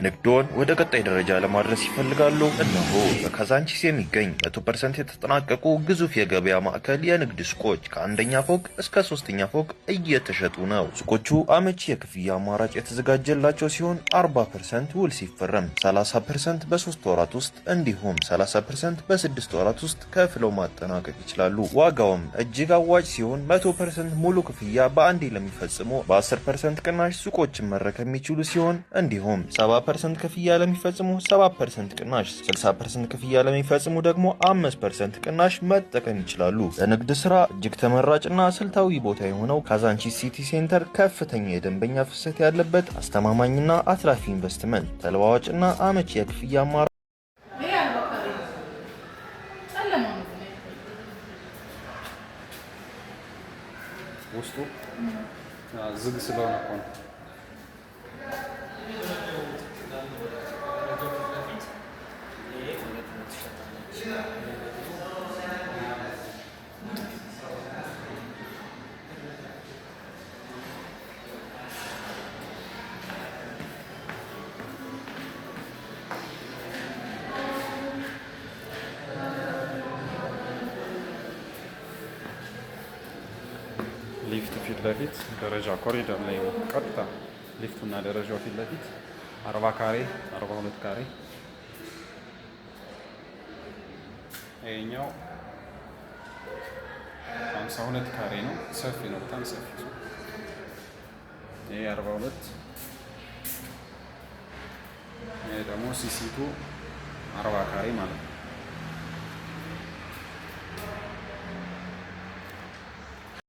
ንግዶን ወደ ቀጣይ ደረጃ ለማድረስ ይፈልጋሉ? እነሆ በካዛንቺስ የሚገኝ 100% የተጠናቀቁ ግዙፍ የገበያ ማዕከል የንግድ ሱቆች ከአንደኛ ፎቅ እስከ 3ኛ ፎቅ እየተሸጡ ነው። ሱቆቹ አመቺ የክፍያ አማራጭ የተዘጋጀላቸው ሲሆን 40% ውል ሲፈረም 30% በ3 ወራት ውስጥ እንዲሁም 30% በ6 ወራት ውስጥ ከፍለው ማጠናቀቅ ይችላሉ። ዋጋውም እጅግ አዋጭ ሲሆን 100% ሙሉ ክፍያ በአንዴ ለሚፈጽሙ በ10% ቅናሽ ሱቆችን መረከብ የሚችሉ ሲሆን እንዲሁም 70% ክፍያ ለሚፈጽሙ 7% ቅናሽ፣ 60% ክፍያ ለሚፈጽሙ ደግሞ 5% ቅናሽ መጠቀም ይችላሉ። ለንግድ ስራ እጅግ ተመራጭና ስልታዊ ቦታ የሆነው ካዛንቺስ ሲቲ ሴንተር ከፍተኛ የደንበኛ ፍሰት ያለበት አስተማማኝና አትራፊ ኢንቨስትመንት፣ ተለዋዋጭና አመቺ የክፍያ አማራጭ ውስጡ ዝግ ስለሆነ እኮ ነው። ሊፍት ፊት ለፊት ደረጃ ኮሪደር ላይ ቀጥታ ሊፍቱና ደረጃው ፊት ለፊት 40 ካሬ 42 ካሬ፣ ይሄኛው 52 ካሬ ነው። ሰፊ ነው፣ በጣም ሰፊ ነው። ይሄ 42፣ ይሄ ደግሞ ሲሲቱ 40 ካሬ ማለት ነው።